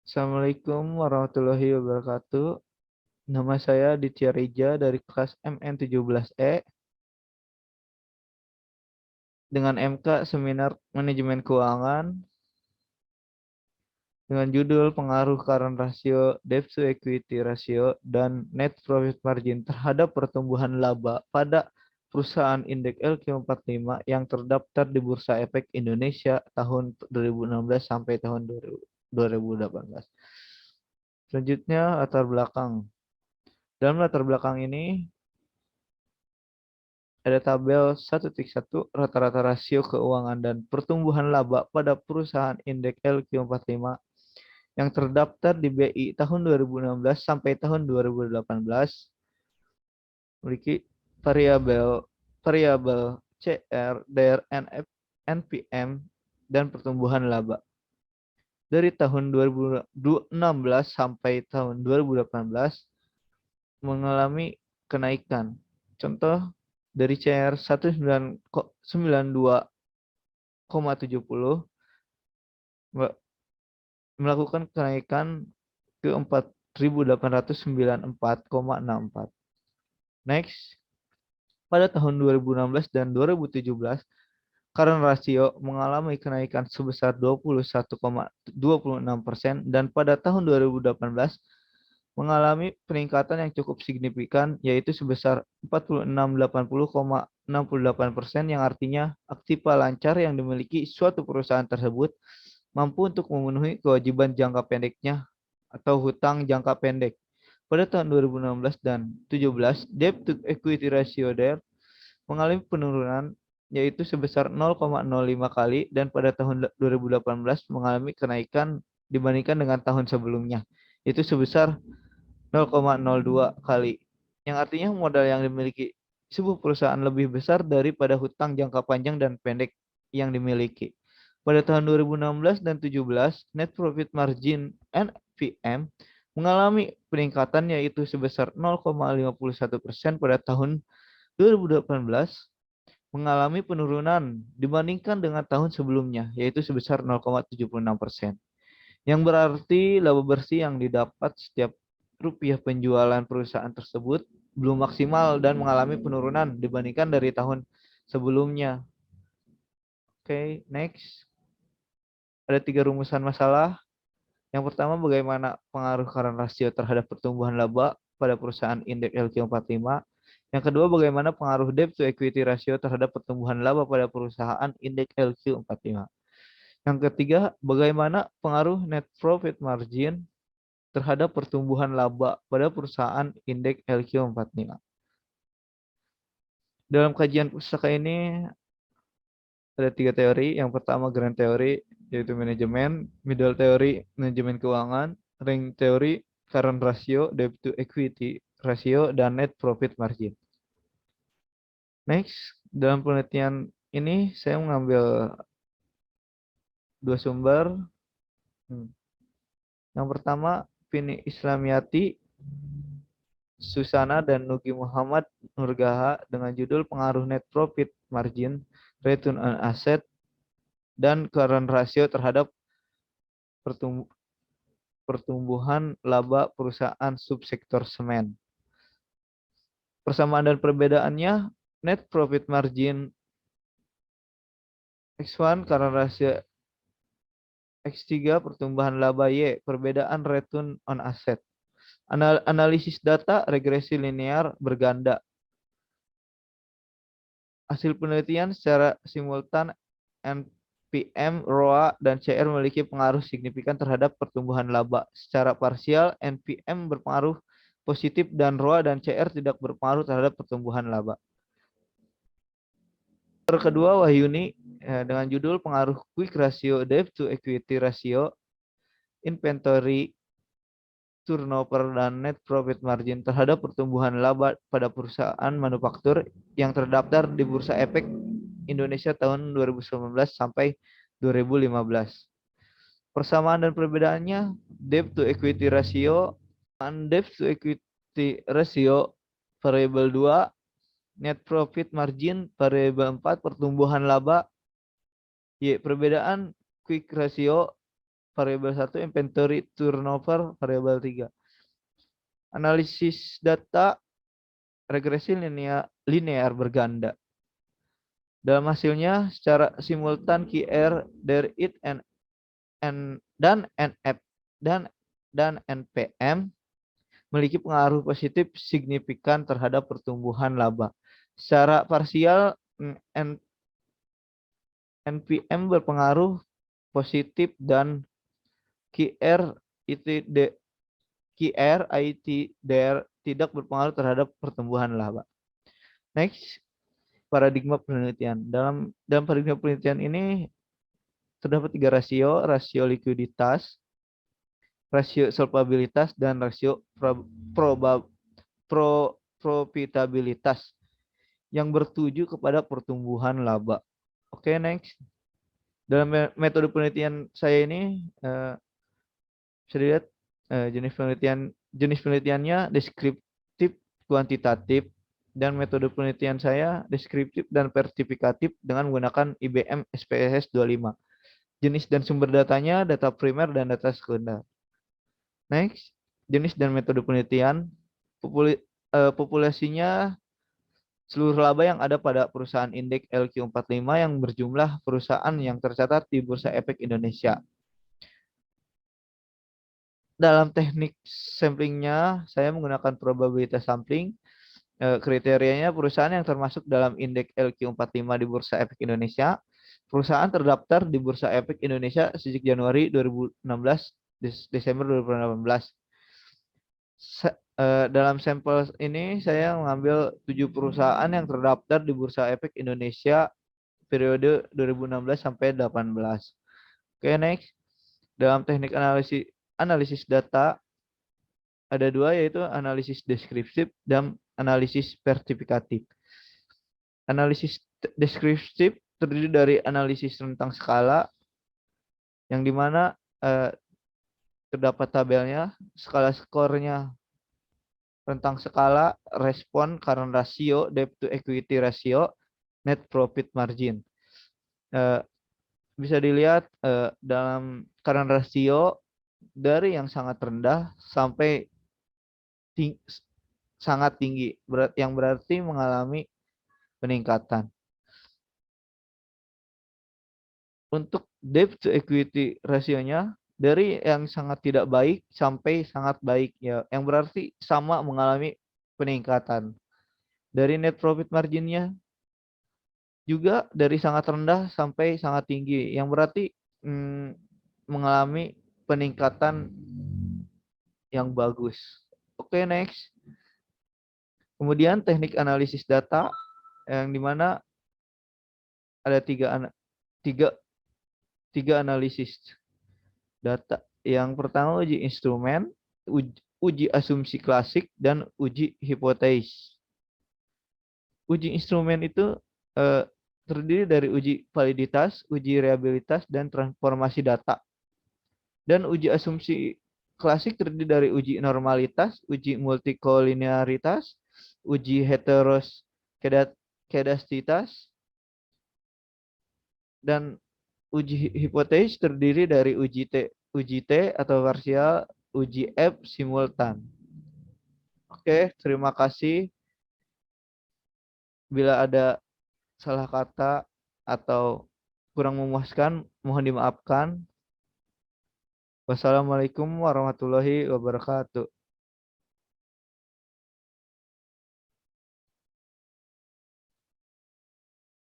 Assalamualaikum warahmatullahi wabarakatuh. Nama saya Ditya Reja dari kelas MN17E dengan MK Seminar Manajemen Keuangan dengan judul Pengaruh Current Ratio, Debt to Equity Ratio, dan Net Profit Margin terhadap pertumbuhan laba pada perusahaan indeks LQ45 yang terdaftar di Bursa Efek Indonesia tahun 2016 sampai tahun 2018. Selanjutnya latar belakang. Dalam latar belakang ini ada tabel 1.1 rata-rata rasio keuangan dan pertumbuhan laba pada perusahaan indeks LQ45 yang terdaftar di BI tahun 2016 sampai tahun 2018 memiliki variabel variabel CR, DR, NF, NPM dan pertumbuhan laba. Dari tahun 2016 sampai tahun 2018 mengalami kenaikan. Contoh dari CR 192,70 melakukan kenaikan ke 4.894,64. Next, pada tahun 2016 dan 2017, current ratio mengalami kenaikan sebesar 21,26% dan pada tahun 2018 mengalami peningkatan yang cukup signifikan yaitu sebesar 46,80,68% yang artinya aktiva lancar yang dimiliki suatu perusahaan tersebut mampu untuk memenuhi kewajiban jangka pendeknya atau hutang jangka pendek. Pada tahun 2016 dan 17, debt to equity ratio DER mengalami penurunan yaitu sebesar 0,05 kali dan pada tahun 2018 mengalami kenaikan dibandingkan dengan tahun sebelumnya yaitu sebesar 0,02 kali. Yang artinya modal yang dimiliki sebuah perusahaan lebih besar daripada hutang jangka panjang dan pendek yang dimiliki. Pada tahun 2016 dan 17, net profit margin NPM mengalami peningkatan yaitu sebesar 0,51% pada tahun 2018 mengalami penurunan dibandingkan dengan tahun sebelumnya yaitu sebesar 0,76%. Yang berarti laba bersih yang didapat setiap rupiah penjualan perusahaan tersebut belum maksimal dan mengalami penurunan dibandingkan dari tahun sebelumnya. Oke, next. Ada 3 rumusan masalah. Yang pertama, bagaimana pengaruh current ratio terhadap pertumbuhan laba pada perusahaan indeks LQ45. Yang kedua, bagaimana pengaruh debt to equity ratio terhadap pertumbuhan laba pada perusahaan indeks LQ45. Yang ketiga, bagaimana pengaruh net profit margin terhadap pertumbuhan laba pada perusahaan indeks LQ45. Dalam kajian pustaka ini ada 3 teori. Yang pertama grand teori yaitu manajemen, middle teori manajemen keuangan, ring teori current ratio, debt to equity ratio, dan net profit margin. Next, dalam penelitian ini saya mengambil 2 sumber. Yang pertama, Vini Islamiyati, Susana, dan Nugi Muhammad Nurgaha dengan judul Pengaruh Net Profit Margin, Return on Asset, dan Current Ratio terhadap pertumbuhan laba perusahaan subsektor semen. Persamaan dan perbedaannya, net profit margin X1 current ratio X3 pertumbuhan laba Y, perbedaan return on asset. Analisis data regresi linear berganda. Hasil penelitian secara simultan NPM, ROA, dan CR memiliki pengaruh signifikan terhadap pertumbuhan laba. Secara parsial, NPM berpengaruh positif dan ROA dan CR tidak berpengaruh terhadap pertumbuhan laba. Kedua, Wahyuni dengan judul Pengaruh Quick Ratio Debt to Equity Ratio, Inventory Turnover, dan Net Profit Margin terhadap pertumbuhan laba pada perusahaan manufaktur yang terdaftar di Bursa Efek Indonesia tahun 2019 sampai 2015. Persamaan dan perbedaannya, debt to equity ratio dan debt to equity ratio variabel 2, net profit margin variabel 4, pertumbuhan laba Y. Perbedaan quick ratio variabel 1, inventory turnover variabel 3. Analisis data regresi linear berganda. Dalam hasilnya secara simultan QR dari it dan NF dan NPM memiliki pengaruh positif signifikan terhadap pertumbuhan laba. Secara parsial NPM berpengaruh positif dan QR ITDR tidak berpengaruh terhadap pertumbuhan laba. Next, paradigma penelitian. Dalam paradigma penelitian ini terdapat 3 rasio likuiditas, rasio solvabilitas, dan rasio profitabilitas yang bertuju kepada pertumbuhan laba. Oke, next. Dalam metode penelitian saya ini bisa dilihat jenis penelitiannya deskriptif, kuantitatif, dan metode penelitian saya deskriptif dan verifikatif dengan menggunakan IBM SPSS 25. Jenis dan sumber datanya data primer dan data sekunder. Next, jenis dan metode penelitian. Populasinya seluruh laba yang ada pada perusahaan indeks LQ45 yang berjumlah perusahaan yang tercatat di Bursa Efek Indonesia. Dalam teknik samplingnya, saya menggunakan probabilitas sampling. Kriterianya perusahaan yang termasuk dalam indeks LQ45 di Bursa Efek Indonesia. Perusahaan terdaftar di Bursa Efek Indonesia sejak Januari 2016 Desember 2018. Dalam sampel ini saya mengambil 7 perusahaan yang terdaftar di Bursa Efek Indonesia periode 2016 sampai 18. Oke, next. Dalam teknik analisis data ada 2, yaitu analisis deskriptif dan analisis verifikatif. Analisis deskriptif terdiri dari analisis rentang skala yang dimana terdapat tabelnya, skala skornya, rentang skala, respon, current ratio, debt to equity ratio, net profit margin. Bisa dilihat dalam current ratio dari yang sangat rendah sampai sangat tinggi, yang berarti mengalami peningkatan. Untuk debt to equity rasionya dari yang sangat tidak baik sampai sangat baik, ya, yang berarti sama mengalami peningkatan. Dari net profit marginnya juga dari sangat rendah sampai sangat tinggi, yang berarti mengalami peningkatan yang bagus. Oke, next. Kemudian teknik analisis data yang dimana ada tiga analisis data. Yang pertama uji instrumen, uji asumsi klasik, dan uji hipotesis. Uji instrumen itu terdiri dari uji validitas, uji reliabilitas, dan transformasi data. Dan uji asumsi klasik terdiri dari uji normalitas, uji multikolinearitas, uji heteroskedastisitas, dan uji hipotesis terdiri dari uji T atau parsial, uji F simultan. Oke, terima kasih. Bila ada salah kata atau kurang memuaskan, mohon dimaafkan. Wassalamualaikum warahmatullahi wabarakatuh.